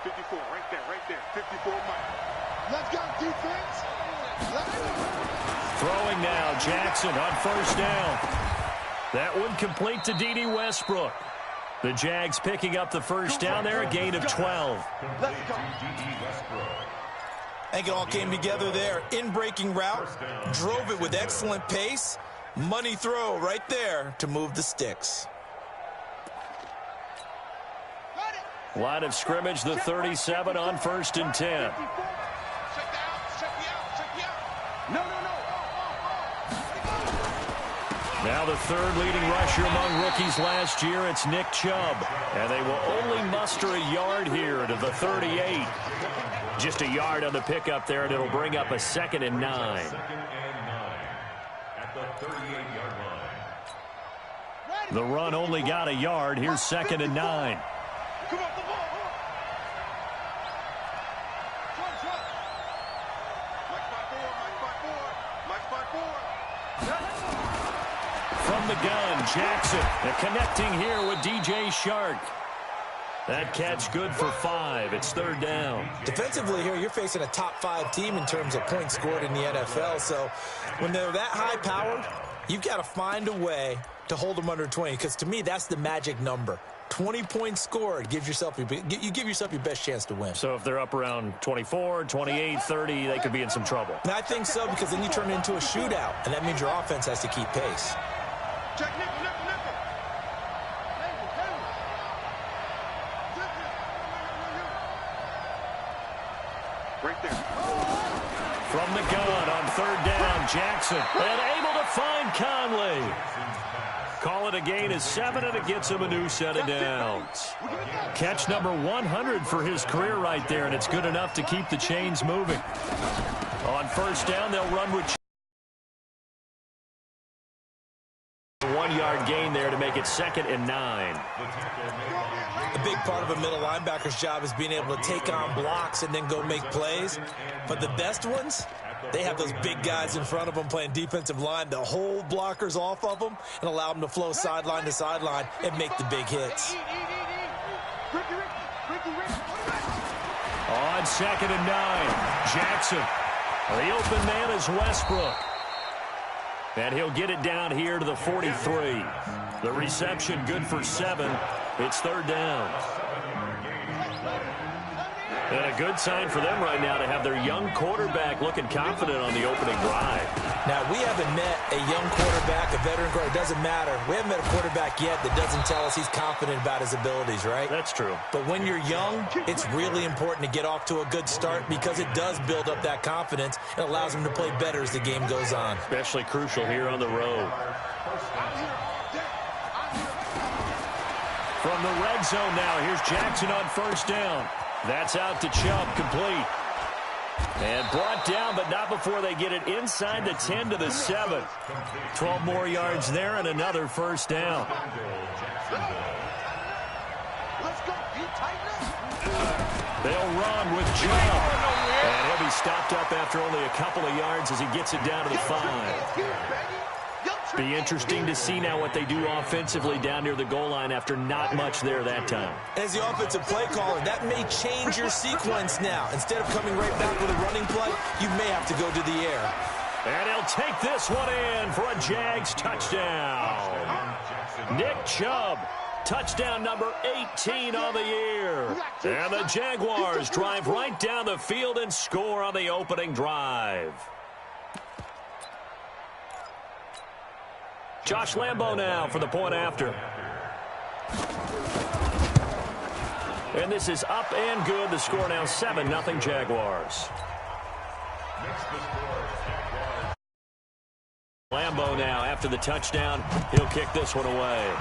54, right there, 54 Mike. Let's go, defense. Let's go. Throwing now, Jackson on first down. That one complete to D.D. Westbrook. The Jags picking up the first down there, a gain of 12. Let's go. I think it all came together there. In-breaking route, drove it with excellent pace. Money throw right there to move the sticks. Line of scrimmage, the 37 on 1st and 10. Now the third leading rusher among rookies last year, it's Nick Chubb. And they will only muster a yard here to the 38. Just a yard on the pickup there, and it'll bring up a 2nd and 9. At the 38-yard line. The run only got a yard. Here's 2nd and 9. Come on, the ball. From the gun, Jackson connecting here with DJ Shark. That catch good for 5. It's 3rd down. Defensively here, you're facing a top 5 team in terms of points scored in the NFL. So when they're that high powered, you've got to find a way to hold them under 20. Because to me, that's the magic number. 20 points scored gives yourself you give yourself your best chance to win. So if they're up around 24, 28, 30, they could be in some trouble. And I think so, because then you turn it into a shootout, and that means your offense has to keep pace. Check nickel. Right there. From the gun on 3rd down, Jackson. And able to find Conley. Call it a gain of 7, and it gets him a new set of downs. Catch number 100 for his career right there, and it's good enough to keep the chains moving. On 1st down, they'll run with 1-yard gain there to make it 2nd and 9. A big part of a middle linebacker's job is being able to take on blocks and then go make plays. But the best ones, they have those big guys in front of them playing defensive line to hold blockers off of them and allow them to flow sideline to sideline and make the big hits. On 2nd and 9, Jackson. The open man is Westbrook. And he'll get it down here to the 43. The reception good for 7. It's 3rd down. And a good sign for them right now to have their young quarterback looking confident on the opening drive. Now, we haven't met a young quarterback, a veteran quarterback. It doesn't matter. We haven't met a quarterback yet that doesn't tell us he's confident about his abilities, right? That's true. But when you're young, it's really important to get off to a good start because it does build up that confidence. It allows him to play better as the game goes on. Especially crucial here on the road. From the red zone now, here's Jackson on 1st down. That's out to Chubb, complete. And brought down, but not before they get it inside the 10 to the 7. 12 more yards there and another 1st down. They'll run with Chubb. And he'll be stopped up after only a couple of yards as he gets it down to the 5. Be interesting to see now what they do offensively down near the goal line after not much there that time. As the offensive play caller, that may change your sequence now. Instead of coming right back with a running play, you may have to go to the air. And he'll take this one in for a Jags touchdown. Nick Chubb, touchdown number 18 on the year. And the Jaguars drive right down the field and score on the opening drive. Josh Lambo now for the point after. And this is up and good. The score now 7-0 Jaguars. Lambo now after the touchdown. He'll kick this one away.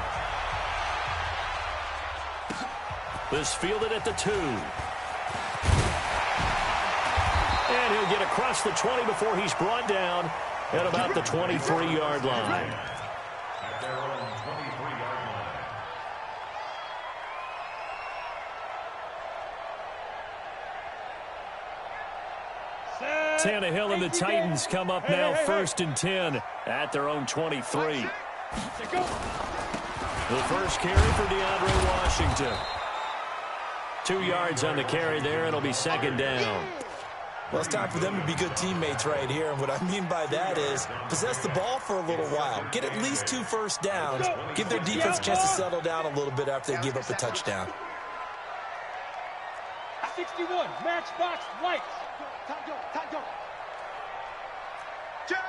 This fielded at the 2. And he'll get across the 20 before he's brought down at about the 23-yard line. At their own 23-yard line. Tannehill and the Titans come up now 1st and 10 at their own 23. The first carry for DeAndre Washington. 2 yards on the carry there. It'll be second down. Well, it's time for them to be good teammates right here. And what I mean by that is possess the ball for a little while. Get at least 2 first downs. Give their defense a chance to settle down a little bit after they give up a touchdown. 61, matchbox lights. Time go. Jags!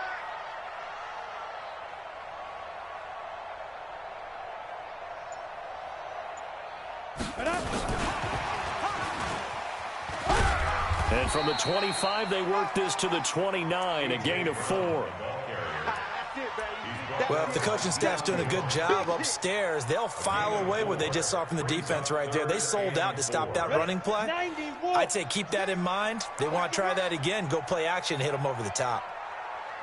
And from the 25, they work this to the 29, a gain of 4. Well, if the coaching staff's doing a good job upstairs, they'll file away what they just saw from the defense right there. They sold out to stop that running play. I'd say keep that in mind. They want to try that again. Go play action, hit them over the top.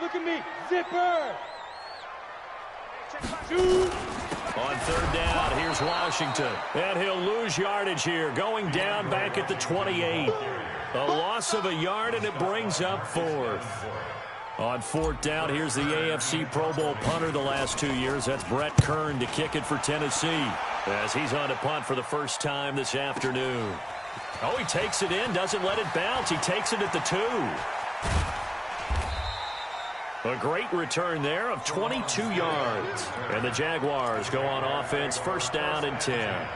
Look at me, zipper. On third down, here's Washington. And he'll lose yardage here, going down back at the 28. A loss of a yard, and it brings up 4th. On 4th down, here's the AFC Pro Bowl punter the last 2 years. That's Brett Kern to kick it for Tennessee, as he's on to punt for the first time this afternoon. Oh, he takes it in, doesn't let it bounce. He takes it at the 2. A great return there of 22 yards. And the Jaguars go on offense, first down and 10.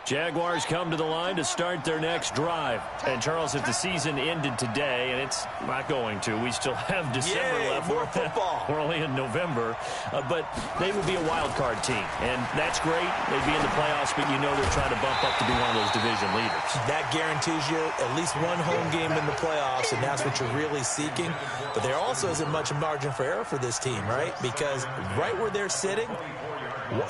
Jaguars come to the line to start their next drive. And, Charles, if the season ended today, and it's not going to, we still have December left. More football. We're only in November. But they would be a wild card team. And that's great. They'd be in the playoffs, but you know they're trying to bump up to be one of those division leaders. That guarantees you at least one home game in the playoffs, and that's what you're really seeking. But there also isn't much margin for error for this team, right? Because right where they're sitting,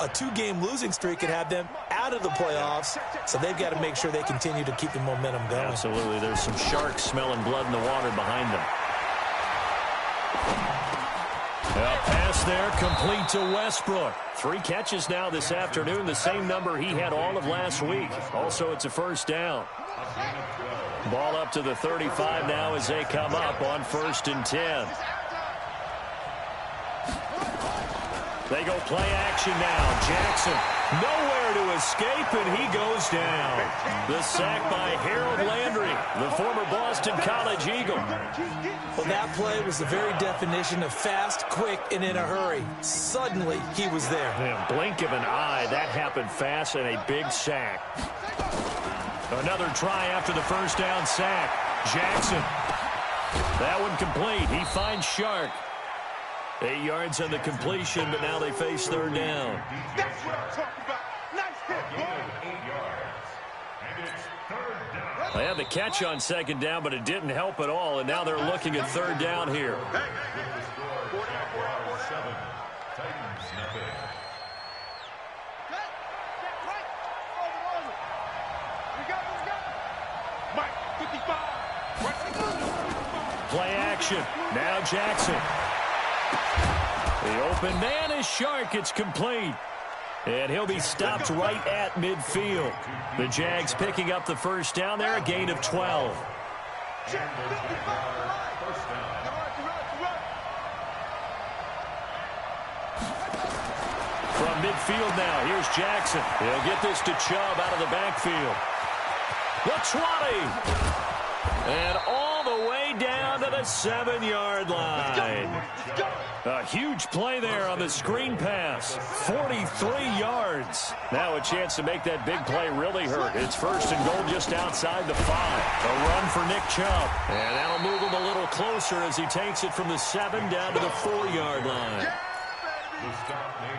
a 2-game losing streak could have them out of the playoffs, so they've got to make sure they continue to keep the momentum going. Absolutely. There's some sharks smelling blood in the water behind them. A pass there, complete to Westbrook. 3 catches now this afternoon, the same number he had all of last week. Also, it's a first down. Ball up to the 35 now as they come up on 1st and 10. They go play action now. Jackson nowhere to escape, and he goes down. The sack by Harold Landry, the former Boston College Eagle. Well, that play was the very definition of fast, quick, and in a hurry. Suddenly, he was there. Yeah, blink of an eye. That happened fast, and a big sack. Another try after the first down sack. Jackson. That one complete. He finds Shark. 8 yards on the completion, but now they face third down. That's what I'm talking about. Nice hit, boy. 8 yards. And it's third down. They had the catch on second down, but it didn't help at all, and now they're looking at third down here. With the score, Jaguars 7, Titans nothing. Mike, 55. Play action. Now Jackson. The open man is Shark. It's complete. And he'll be stopped right at midfield. The Jags picking up the first down there, a gain of 12. From midfield now, here's Jackson. He'll get this to Chubb out of the backfield. The 20. And all the way down to the 7-yard line. A huge play there on the screen pass. 43 yards. Now a chance to make that big play really hurt. It's 1st and goal just outside the 5. A run for Nick Chubb. And that'll move him a little closer as he takes it from the 7 down to the 4-yard line.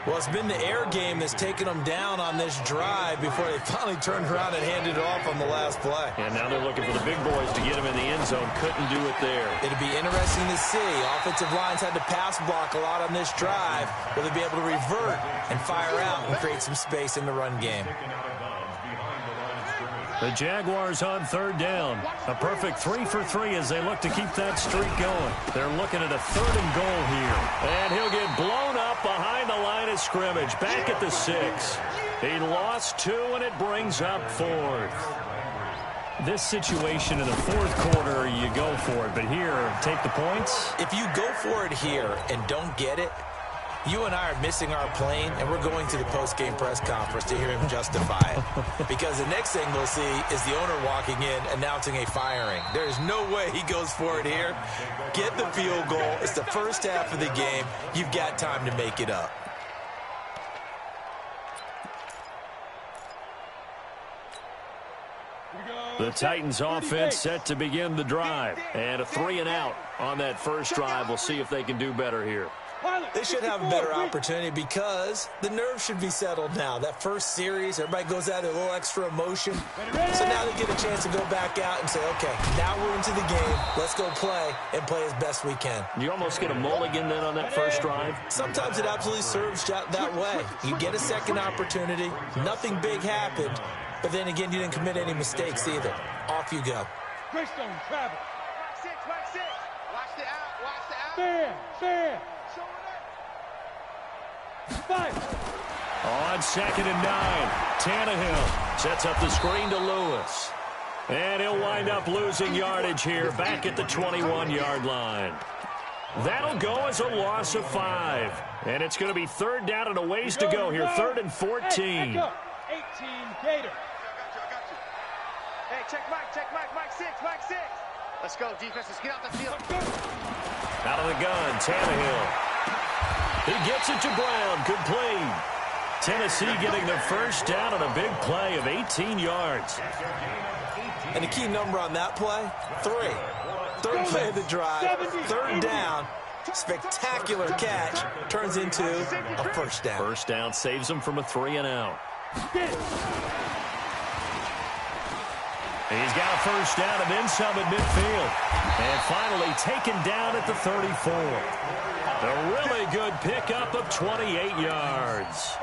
Well, it's been the air game that's taken them down on this drive before they finally turned around and handed it off on the last play. And now they're looking for the big boys to get him in the end zone. Couldn't do it there. It'll be interesting to see. Offensive lines had to pass block a lot on this drive. Will they be able to revert and fire out and create some space in the run game? The Jaguars on third down. A perfect 3 for 3 as they look to keep that streak going. They're looking at a 3rd and goal here. And he'll get blown up behind the line of scrimmage. Back at the 6. He lost 2, and it brings up 4th. This situation in the 4th quarter, you go for it. But here, take the points. If you go for it here and don't get it, you and I are missing our plane, and we're going to the post-game press conference to hear him justify it. Because the next thing we'll see is the owner walking in, announcing a firing. There is no way he goes for it here. Get the field goal. It's the first half of the game. You've got time to make it up. The Titans offense set to begin the drive. And a 3-and-out on that first drive. We'll see if they can do better here. They should have a better opportunity because the nerves should be settled now. That first series, everybody goes out with a little extra emotion. So now they get a chance to go back out and say, okay, now we're into the game. Let's go play and play as best we can. You almost get a mulligan then on that first drive? Sometimes it absolutely serves that way. You get a second opportunity. Nothing big happened. But then again, you didn't commit any mistakes either. Off you go. Greystone travel. Wax 6. Watch the out. Fair. 5. On 2nd and 9, Tannehill sets up the screen to Lewis. And he'll wind up losing yardage here back at the 21-yard line. That'll go as a loss of 5. And it's going to be 3rd down and a ways to go here. 3rd and 14. Hey, 18 Gator. I got you. Hey, check Mike. Mike 6. Let's go, defense. Let's get out the field. Out of the gun, Tannehill. He gets it to Brown, complete. Tennessee getting the first down on a big play of 18 yards. And the key number on that play, 3. 3rd play of the drive, 3rd down. Spectacular catch turns into a first down. First down saves him from a 3-and-out. He's got a first down and then some at midfield. And finally taken down at the 34. A really good pickup of 28 yards.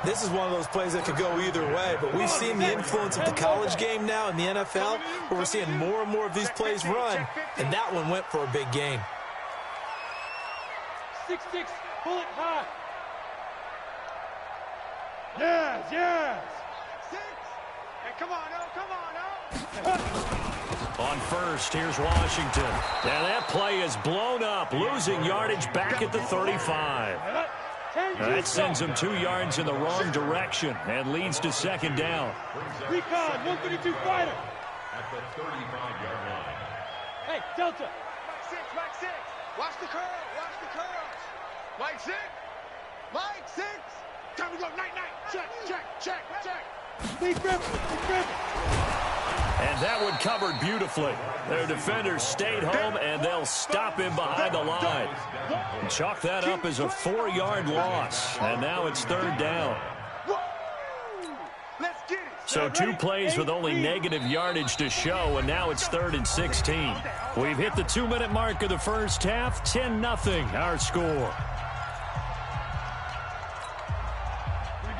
This is one of those plays that could go either way, but we've seen the influence of the college game now in the NFL, where we're seeing more and more of these plays run, and that one went for a big gain. 6-6, pull it high. Yes. 6. Hey, come on. On first, here's Washington. And that play is blown up, losing yardage back at the 35. That sends him 2 yards in the wrong direction and leads to 2nd down. Recon, 132 fighter. At the 35-yard line. Hey, Delta. Mike 6. Watch the curl. Mike 6. Time to go. Night. Check. Big grip. And that one covered beautifully. Their defenders stayed home, and they'll stop him behind the line. And chalk that up as a 4-yard loss. And now it's 3rd down. So 2 plays with only negative yardage to show, and now it's 3rd and 16. We've hit the 2-minute mark of the first half. 10-0 our score.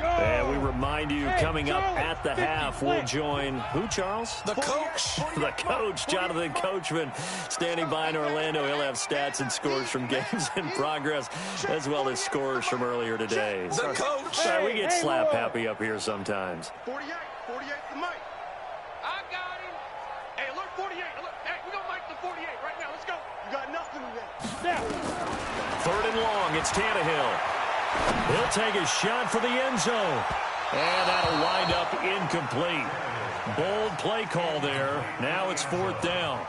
And we remind you, coming up at the half, we'll join who, Charles? The coach. The coach, Jonathan Coachman, standing by in Orlando. He'll have stats and scores from games in progress, as well as scores from earlier today. The coach. We get slap happy up here sometimes. 48 to Mike. I got him. Hey, look, 48. Look, hey, we gonna Mike the 48 right now. Let's go. You got nothing today. 3rd and long. It's Tannehill. He'll take a shot for the end zone. And that'll wind up incomplete. Bold play call there. Now it's 4th down.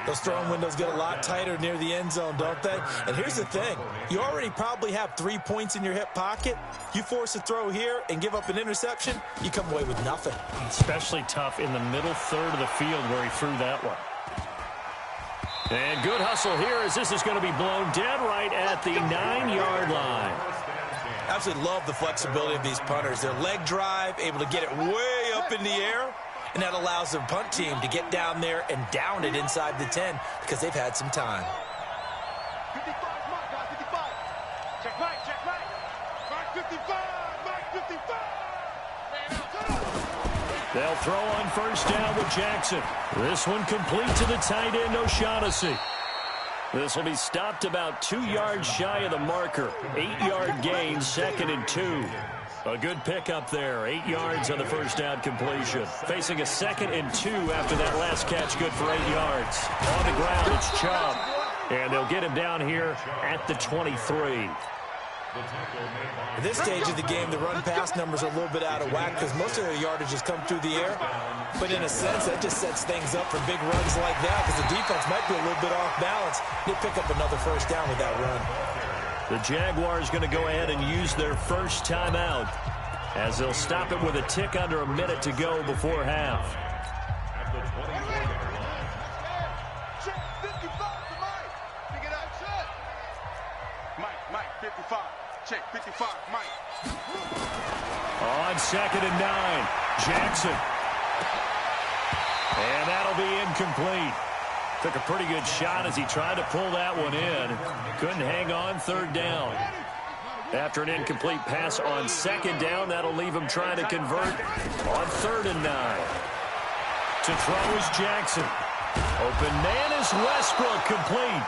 Those throwing windows get a lot tighter near the end zone, don't they? And here's the thing. You already probably have 3 points in your hip pocket. You force a throw here and give up an interception, you come away with nothing. Especially tough in the middle 3rd of the field where he threw that one. And good hustle here as this is going to be blown dead right at the 9-yard line. Absolutely love the flexibility of these punters. Their leg drive, able to get it way up in the air, and that allows their punt team to get down there and down it inside the 10 because they've had some time. 55, Mike, 55. Check Mike. Mike 55. They'll throw on first down with Jackson. This one complete to the tight end, O'Shaughnessy. This will be stopped about 2 yards shy of the marker. 8-yard gain, 2nd and 2. A good pickup there. 8 yards on the first down completion. Facing a 2nd and 2 after that last catch. Good for 8 yards. On the ground, it's Chubb. And they'll get him down here at the 23. At this stage of the game, the run-pass numbers are a little bit out of whack because most of their yardage has come through the air. But in a sense, that just sets things up for big runs like that because the defense might be a little bit off balance. They pick up another first down with that run. The Jaguars going to go ahead and use their first timeout as they'll stop it with a tick under a minute to go before half. At the 24-yard line. Check 55 for Mike. Pick it up, check. Mike, 55. Check 55, Mike. On 2nd and 9, Jackson. And that'll be incomplete. Took a pretty good shot as he tried to pull that one in. Couldn't hang on 3rd down. After an incomplete pass on 2nd down, that'll leave him trying to convert on 3rd and 9. To throw is Jackson. Open man is Westbrook, complete.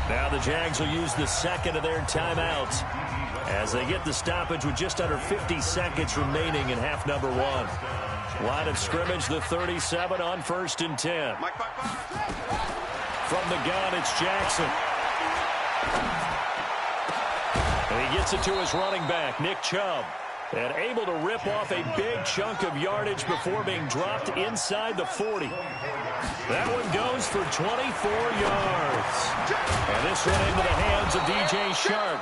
Now the Jags will use the 2nd of their timeouts as they get the stoppage with just under 50 seconds remaining in half number 1. Line of scrimmage, the 37 on 1st and 10. From the gun, it's Jackson. And he gets it to his running back, Nick Chubb. And able to rip off a big chunk of yardage before being dropped inside the 40. That one goes for 24 yards. And this one into the hands of DJ Shark.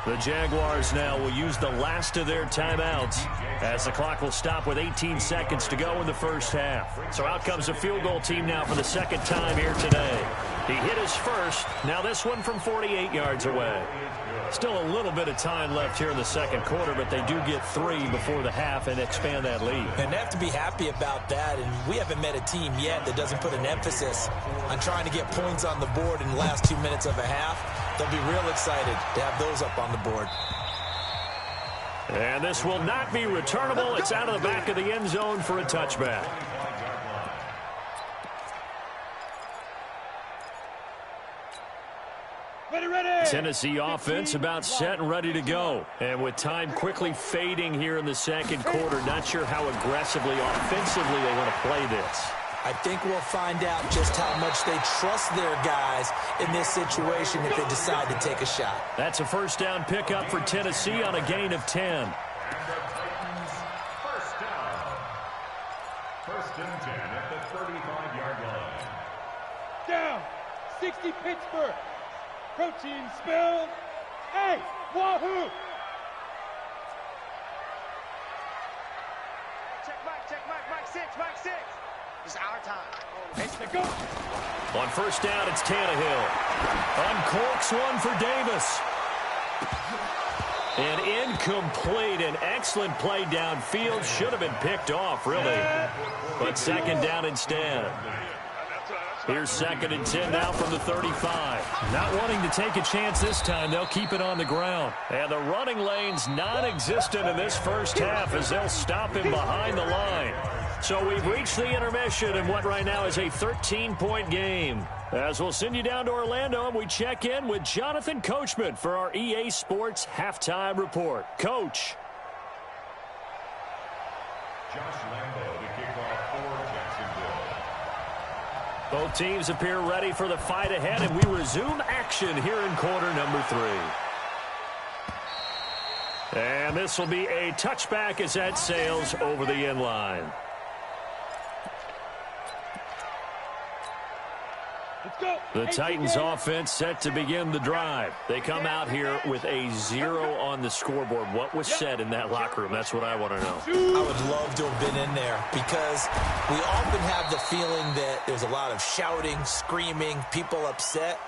The Jaguars now will use the last of their timeouts as the clock will stop with 18 seconds to go in the first half. So out comes the field goal team now for the 2nd time here today. He hit his first. Now this one from 48 yards away. Still a little bit of time left here in the 2nd quarter, but they do get 3 before the half and expand that lead. And they have to be happy about that, and we haven't met a team yet that doesn't put an emphasis on trying to get points on the board in the last 2 minutes of a half. They'll be real excited to have those up on the board. And this will not be returnable. It's out of the back of the end zone for a touchback. Tennessee offense about set and ready to go. And with time quickly fading here in the 2nd quarter, not sure how aggressively, offensively they want to play this. I think we'll find out just how much they trust their guys in this situation if they decide to take a shot. That's a first down pickup for Tennessee on a gain of 10. First down. 1st and 10 at the 35-yard line. Down. 60 Pittsburgh. Protein spill. Hey, wahoo! Check Mike 6. It's our time. Let's go. On first down, it's Tannehill. Uncorks one for Davis. And incomplete. An excellent play downfield. Should have been picked off, really. But 2nd down instead. Here's 2nd and 10 now from the 35. Not wanting to take a chance this time, they'll keep it on the ground. And the running lane's non-existent in this first half as they'll stop him behind the line. So we've reached the intermission in what right now is a 13-point game. As we'll send you down to Orlando and we check in with Jonathan Coachman for our EA Sports Halftime Report. Coach. Josh Lambo to kick off for Jacksonville. Both teams appear ready for the fight ahead, and we resume action here in quarter number 3. And this will be a touchback as that sails over the end line. The Titans offense set to begin the drive. They come out here with a 0 on the scoreboard. What was said in that locker room? That's what I want to know. I would love to have been in there because we often have the feeling that there's a lot of shouting, screaming, people upset.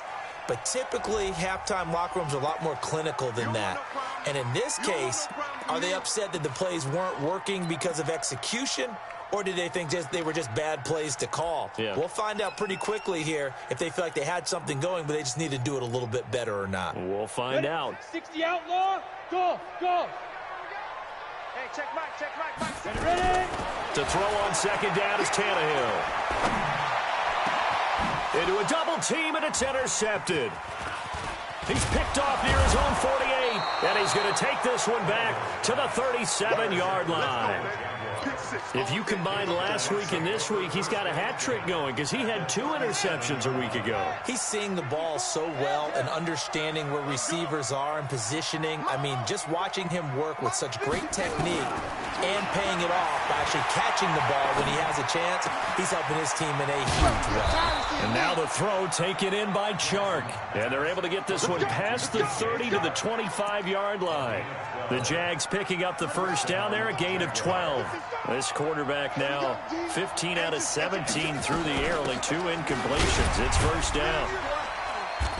But typically, halftime locker rooms are a lot more clinical than that. And in this case, are they upset that the plays weren't working because of execution? Or did they think they were just bad plays to call? Yeah. We'll find out pretty quickly here if they feel like they had something going, but they just need to do it a little bit better or not. We'll find out. 60 outlaw, go. Hey, check Mike. Ready? To throw on 2nd down is Tannehill. Into a double team, and it's intercepted. He's picked off near his own 48. And he's going to take this one back to the 37-yard line. If you combine last week and this week, he's got a hat trick going because he had 2 interceptions a week ago. He's seeing the ball so well and understanding where receivers are and positioning. I mean, just watching him work with such great technique and paying it off by actually catching the ball when he has a chance, he's helping his team in a huge way. And now the throw taken in by Chark. And they're able to get this one past the 30 to the 25-yard line. The Jags picking up the first down there, a gain of 12. This quarterback now 15 out of 17 through the air, only 2 incompletions. It's first down.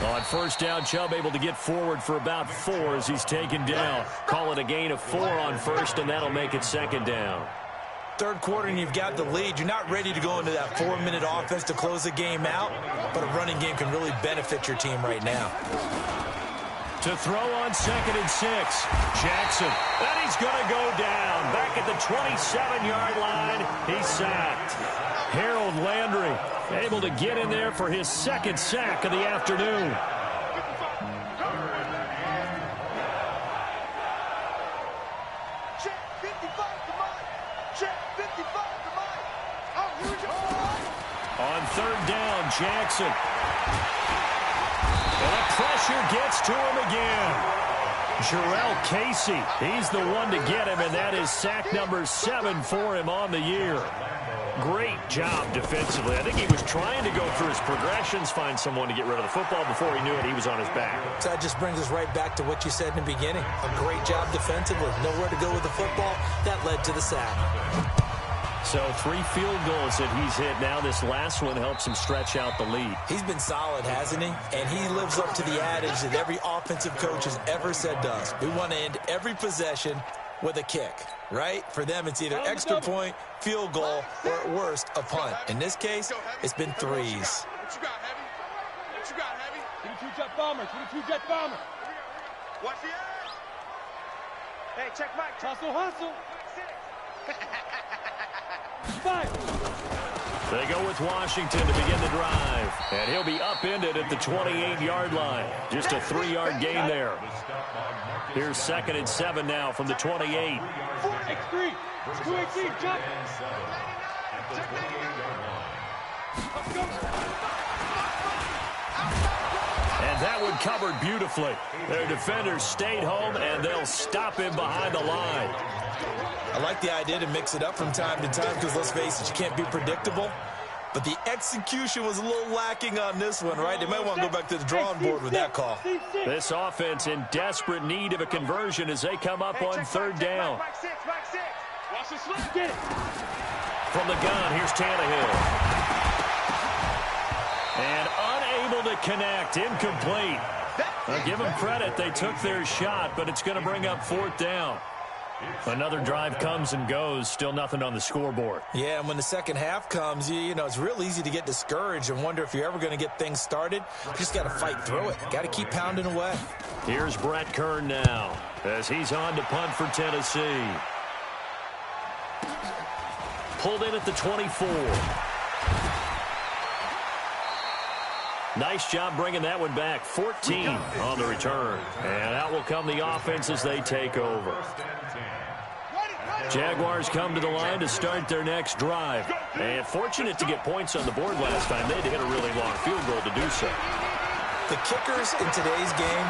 On first down, Chubb able to get forward for about 4 as he's taken down. Call it a gain of 4 on first, and that'll make it second down. Third quarter and you've got the lead. You're not ready to go into that 4-minute offense to close the game out, but a running game can really benefit your team right now. To throw on 2nd and 6. Jackson. And he's going to go down. Back at the 27-yard line. He's sacked. Harold Landry able to get in there for his 2nd sack of the afternoon. Check 55 to Mike. Check 55 to Mike. Oh, here we go. On 3rd down, Jackson. And the pressure gets to him again. Jarrell Casey, he's the one to get him, and that is sack number 7 for him on the year. Great job defensively. I think he was trying to go through his progressions, find someone to get rid of the football. Before he knew it, he was on his back. So that just brings us right back to what you said in the beginning. A great job defensively. Nowhere to go with the football. That led to the sack. So 3 field goals that he's hit now. This last one helps him stretch out the lead. He's been solid, hasn't he? And he lives up to the adage that every offensive coach has ever said to us. We want to end every possession with a kick, right? For them, it's either extra point, field goal, or at worst, a punt. In this case, it's been 3s. What you got, Heavy? What you got, Heavy? Give me 2 jet bombers. Give me 2 jet bombers. Watch the ass. Hey, check Mike. Hustle, hustle. 5. They go with Washington to begin the drive. And he'll be upended at the 28-yard line. Just a 3-yard gain there. Here's 2nd and 7 now from the 28. X3. 218. Jump. And that one covered beautifully. Their defenders stayed home, and they'll stop him behind the line. I like the idea to mix it up from time to time because, let's face it, you can't be predictable. But the execution was a little lacking on this one, right? They might want to go back to the drawing board with that call. This offense in desperate need of a conversion as they come up on 3rd down. Mike 6, Mike 6. Watch the slip. Get it. From the gun, here's Tannehill. And unable to connect, incomplete. I'll give them credit. They took their shot, but it's going to bring up 4th down. Another drive comes and goes, still nothing on the scoreboard. Yeah, and when the second half comes, you know, it's real easy to get discouraged and wonder if you're ever going to get things started. You just got to fight through it. Got to keep pounding away. Here's Brett Kern now as he's on to punt for Tennessee. Pulled in at the 24. Nice job bringing that one back. 14 on the return. And out will come the offense as they take over. Jaguars come to the line to start their next drive. And fortunate to get points on the board last time. They had to hit a really long field goal to do so. The kickers in today's game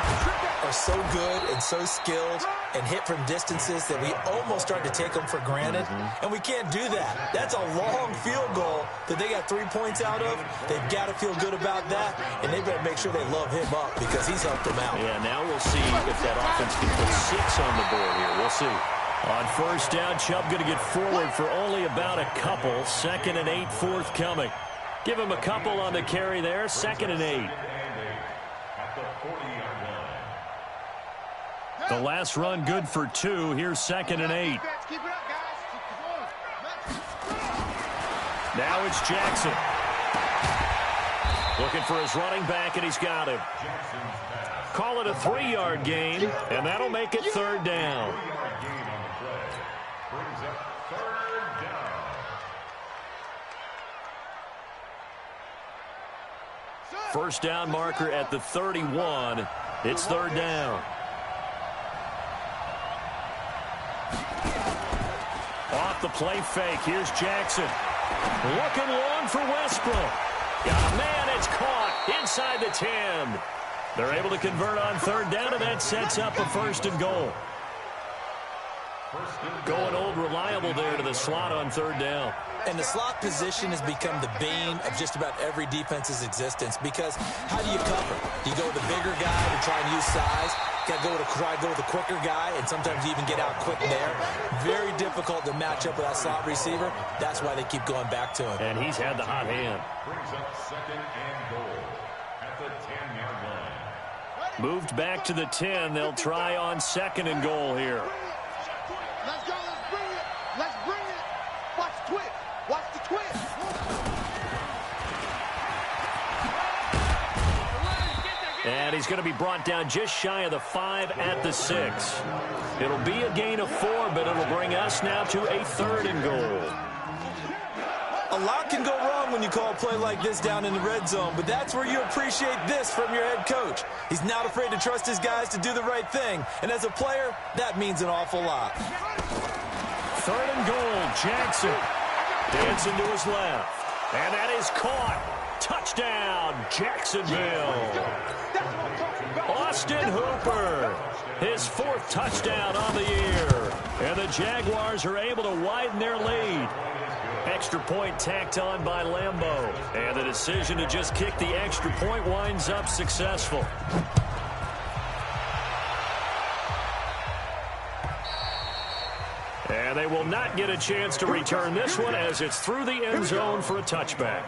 are so good and so skilled and hit from distances that we almost start to take them for granted. And we can't do that. That's a long field goal that they got 3 points out of. They've got to feel good about that, and they better make sure they love him up because he's helped them out. Yeah, now we'll see if that offense can put 6 on the board here. We'll see. On first down, Chubb going to get forward for only about a couple. 2nd and 8 forthcoming. Give him a couple on the carry there. 2nd and 8. The last run good for 2. Here's 2nd and 8. Now it's Jackson. Looking for his running back, and he's got him. Call it a 3-yard gain, and that'll make it 3rd down. First down marker at the 31. It's 3rd down. off the play fake. Here's Jackson. Looking long for Westbrook. Got a man. It's caught inside the 10. They're able to convert on third down, and that sets up a 1st and goal. Going old reliable there to the slot on third down. And the slot position has become the bane of just about every defense's existence, because how do you cover? Do you go with the bigger guy to try and use size? Got to try to go with the quicker guy, and sometimes you even get out quick there. Very difficult to match up with that slot receiver. That's why they keep going back to him. And he's had the hot hand. Brings up 2nd and goal at the 10-yard line. Moved back to the 10. They'll try on 2nd and goal here. Let's go. Let's bring it. Let's bring it. Watch the twist. Watch the twist. And he's going to be brought down just shy of the 5 at the 6. It'll be a gain of 4, but it'll bring us now to a 3rd and goal. A lot can go wrong when you call a play like this down in the red zone, but that's where you appreciate this from your head coach. He's not afraid to trust his guys to do the right thing, and as a player, that means an awful lot. 3rd and goal, Jackson. Dancing to his left. And that is caught. Touchdown, Jacksonville. Austin Hooper. His 4th touchdown on the year. And the Jaguars are able to widen their lead. Extra point tacked on by Lambeau. And the decision to just kick the extra point winds up successful. And they will not get a chance to return this one as it's through the end zone for a touchback.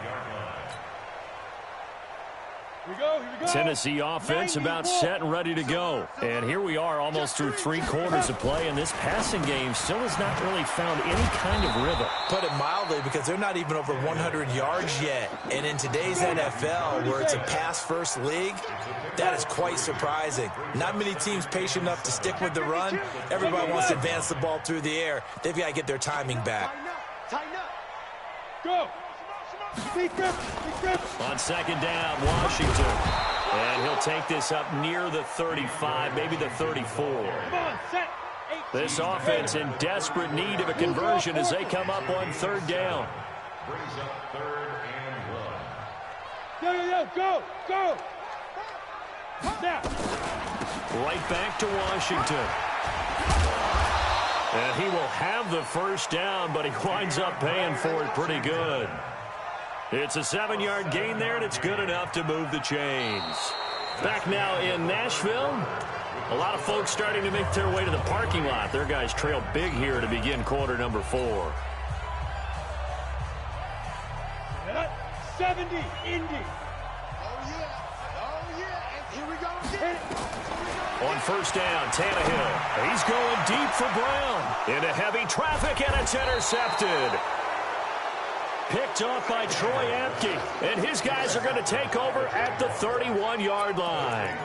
Here we go. Tennessee offense about set and ready to go. And here we are almost through 3 quarters of play, and this passing game still has not really found any kind of rhythm. Put it mildly, because they're not even over 100 yards yet. And in today's NFL, where it's a pass-first league, that is quite surprising. Not many teams patient enough to stick with the run. Everybody wants to advance the ball through the air. They've got to get their timing back. Tighten up. Go. On 2nd down, Washington. And he'll take this up near the 35, maybe the 34. This offense in desperate need of a conversion as they come up on 3rd down. Brings up 3rd and 1. Go. Now. Right back to Washington. And he will have the 1st down, but he winds up paying for it pretty good. It's a 7-yard gain there, and it's good enough to move the chains. Back now in Nashville. A lot of folks starting to make their way to the parking lot. Their guys trail big here to begin quarter number 4. 70, Indy. Oh, yeah. And here we go again. On 1st down, Tannehill. He's going deep for Brown. Into heavy traffic, and it's intercepted. Picked off by Troy Apke, and his guys are going to take over at the 31-yard line.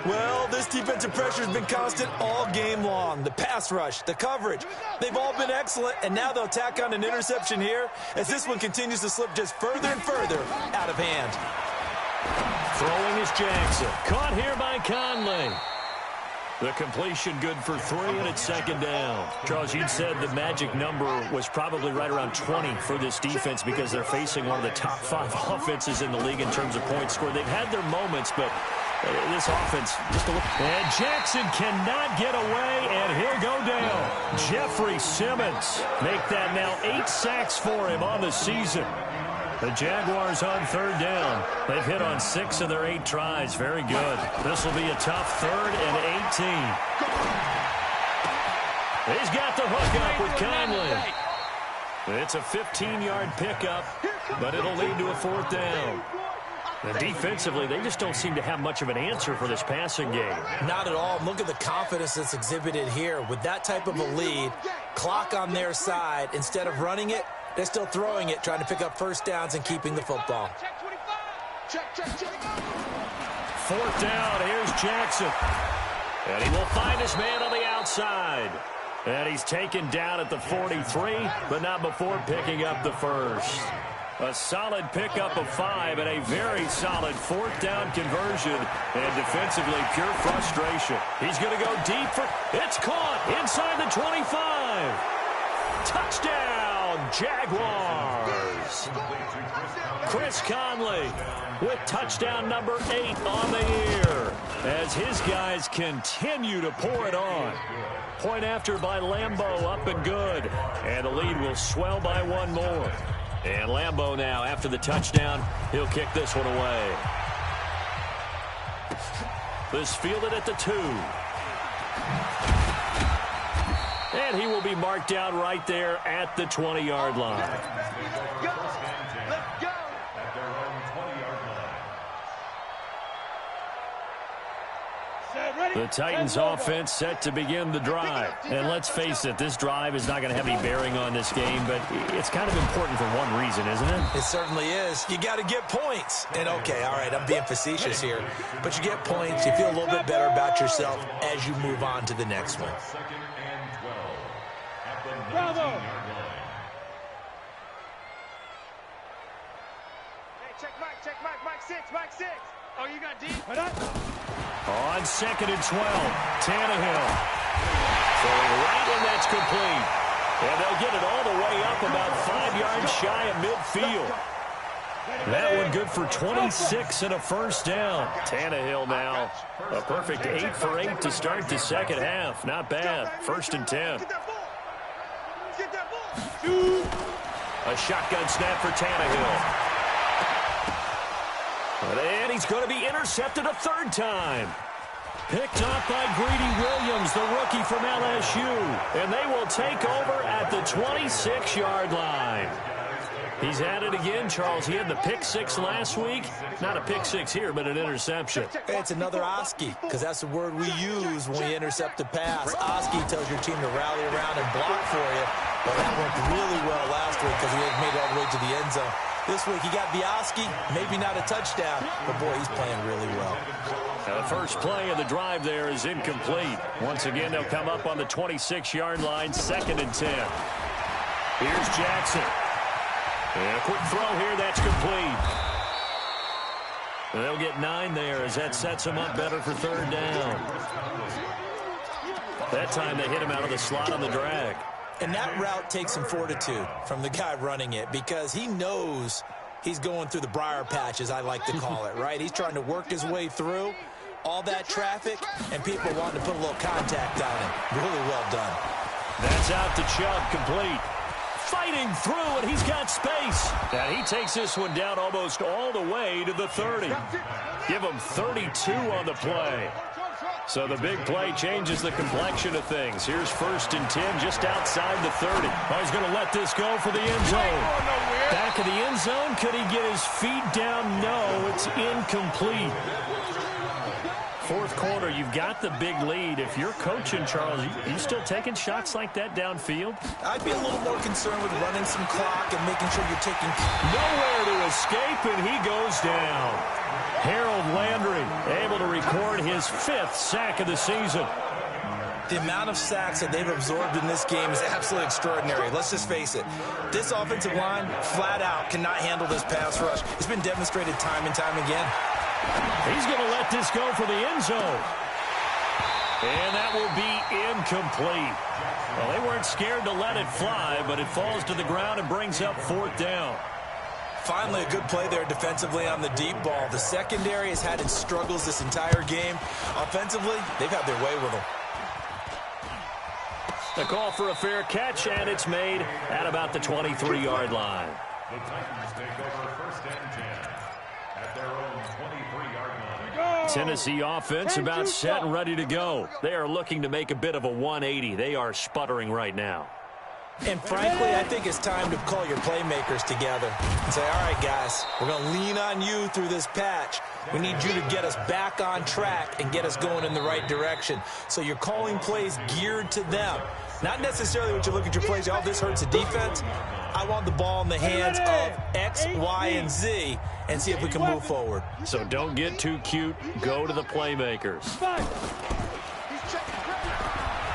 Well, this defensive pressure has been constant all game long. The pass rush, the coverage, they've all been excellent, and now they'll tack on an interception here as this one continues to slip just further and further out of hand. Throwing is Jackson. Caught here by Conley. The completion good for 3, and it's 2nd down. Charles, you'd said the magic number was probably right around 20 for this defense because they're facing one of the top 5 offenses in the league in terms of points scored. They've had their moments, but this offense just a little... And Jackson cannot get away, and he'll go down. Jeffrey Simmons make that now 8 sacks for him on the season. The Jaguars on 3rd down. They've hit on 6 of their 8 tries. Very good. This will be a tough 3rd and 18. He's got the hook up with Conley. It's a 15-yard pickup, but it'll lead to a 4th down. And defensively, they just don't seem to have much of an answer for this passing game. Not at all. Look at the confidence that's exhibited here. With that type of a lead, clock on their side, instead of running it, they're still throwing it, trying to pick up 1st downs and keeping the football. Check. 4th down, here's Jackson. And he will find his man on the outside. And he's taken down at the 43, but not before picking up the 1st. A solid pickup of 5 and a very solid 4th down conversion. And defensively, pure frustration. He's going to go deep for... It's caught inside the 25. Touchdown, Jaguars. Chris Conley with touchdown number 8 on the year as his guys continue to pour it on. Point after by Lambeau, up and good. And the lead will swell by one more. And Lambeau now, after the touchdown, he'll kick this one away. This fielded at the 2. And he will be marked down right there at the 20-yard line. Let's go. At their own 20-yard line. The Titans offense set to begin the drive. And let's face it, this drive is not going to have any bearing on this game, but it's kind of important for one reason, isn't it? It certainly is. You got to get points. And okay, all right, I'm being facetious here, but you get points, you feel a little bit better about yourself as you move on to the next one. Second and 12 at the 19-yard Bravo. line. Hey, check Mike 6, Mike 6. Oh, you got D? On 2nd and 12, Tannehill. Throwing right, and that's complete. And they'll get it all the way up about 5 yards shy of midfield. That one good for 26 and a first down. Tannehill now a perfect 8 for 8 to start the second half. Not bad. 1st and 10. Get that ball. A shotgun snap for Tannehill. And he's going to be intercepted a 3rd time. Picked off by Greedy Williams, the rookie from LSU. And they will take over at the 26-yard line. He's at it again, Charles. He had the pick 6 last week. Not a pick 6 here, but an interception. It's another Oski, because that's the word we use when we intercept a pass. Oski tells your team to rally around and block for you. Well, that worked really well last week because he had made it all the way to the end zone. This week he got the Oski, maybe not a touchdown, but boy, he's playing really well. Now the first play of the drive there is incomplete. Once again, they'll come up on the 26-yard line, 2nd and 10. Here's Jackson. And a quick throw here, that's complete. And they'll get 9 there as that sets them up better for 3rd down. That time they hit him out of the slot on the drag. And that route takes some fortitude from the guy running it because he knows he's going through the briar patch, as I like to call it, right? He's trying to work his way through all that traffic, and people wanting to put a little contact on him. Really well done. That's out to Chubb, complete. Fighting through, and he's got space. Now he takes this one down almost all the way to the 30. Give him 32 on the play. So the big play changes the complexion of things. Here's 1st and 10 just outside the 30. Oh, he's going to let this go for the end zone. Back of the end zone. Could he get his feet down? No, it's incomplete. 4th quarter, you've got the big lead. If you're coaching, Charles, you still taking shots like that downfield? I'd be a little more concerned with running some clock and making sure you're taking... Nowhere to escape, and he goes down. Harold Landry able to record his 5th sack of the season. The amount of sacks that they've absorbed in this game is absolutely extraordinary. Let's just face it. This offensive line, flat out, cannot handle this pass rush. It's been demonstrated time and time again. He's going to let this go for the end zone. And that will be incomplete. Well, they weren't scared to let it fly, but it falls to the ground and brings up 4th down. Finally, a good play there defensively on the deep ball. The secondary has had its struggles this entire game. Offensively, they've had their way with them. The call for a fair catch, and it's made at about the 23-yard line. The Titans take over 1st and 10 at their own 23-yard line. Tennessee offense about set and ready to go. They are looking to make a bit of a 180. They are sputtering right now. And frankly, I think it's time to call your playmakers together and say, all right, guys, we're going to lean on you through this patch. We need you to get us back on track and get us going in the right direction. So you're calling plays geared to them. Not necessarily what you look at your plays, oh, this hurts the defense. I want the ball in the hands of X, Y, and Z and see if we can move forward. So don't get too cute. Go to the playmakers.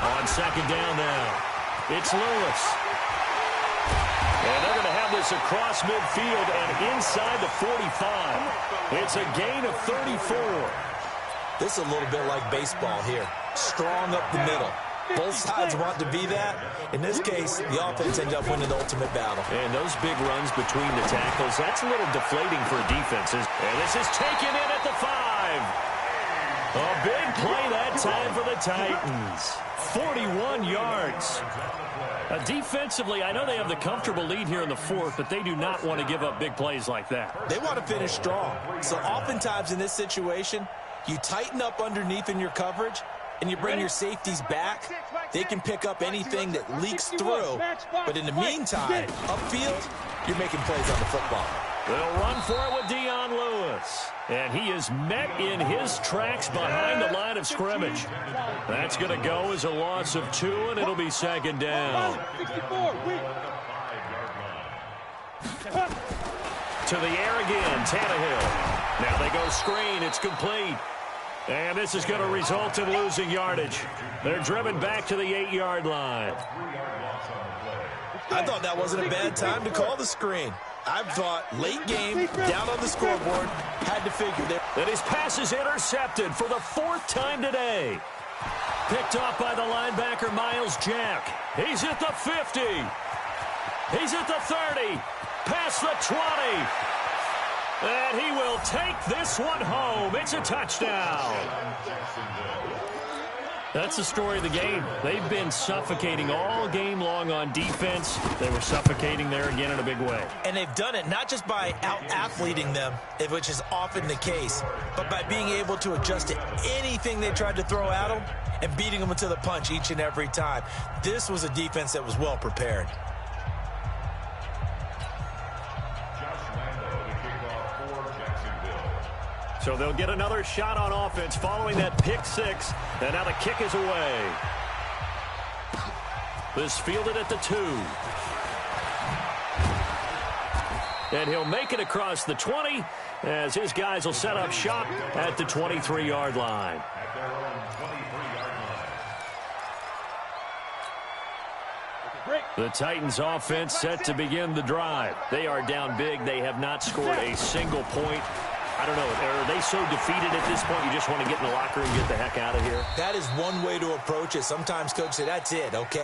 On 2nd down now. It's Lewis. And they're going to have this across midfield and inside the 45. It's a gain of 34. This is a little bit like baseball here. Strong up the middle. Both sides want to be that. In this case, the offense ended up winning the ultimate battle. And those big runs between the tackles, that's a little deflating for defenses. And this is taken in at the 5. A big play that time for the Titans. 41 yards. Defensively, I know they have the comfortable lead here in the 4th, but they do not want to give up big plays like that. They want to finish strong. So oftentimes in this situation, you tighten up underneath in your coverage, and you bring your safeties back. They can pick up anything that leaks through. But in the meantime, upfield, you're making plays on the football. They'll run for it with Dion Lewis. And he is met in his tracks behind the line of scrimmage. That's going to go as a loss of 2, and it'll be second down. To the air again, Tannehill. Now they go screen. It's complete. And this is going to result in losing yardage. They're driven back to the 8-yard line. I thought that wasn't a bad time to call the screen. I thought late game, down on the scoreboard, had to figure there. And his pass is intercepted for the 4th time today. Picked off by the linebacker, Miles Jack. He's at the 50. He's at the 30. Past the 20. And he will take this one home. It's a touchdown. That's the story of the game. They've been suffocating all game long on defense. They were suffocating there again in a big way. And they've done it not just by out-athleting them, which is often the case, but by being able to adjust to anything they tried to throw at them and beating them to the punch each and every time. This was a defense that was well prepared. So they'll get another shot on offense following that pick 6. And now the kick is away. This fielded at the 2. And he'll make it across the 20 as his guys will set up shop at the 23-yard line. The Titans offense set to begin the drive. They are down big. They have not scored a single point. I don't know, are they so defeated at this point you just want to get in the locker room and get the heck out of here? That is one way to approach it. Sometimes coaches say, that's it, okay.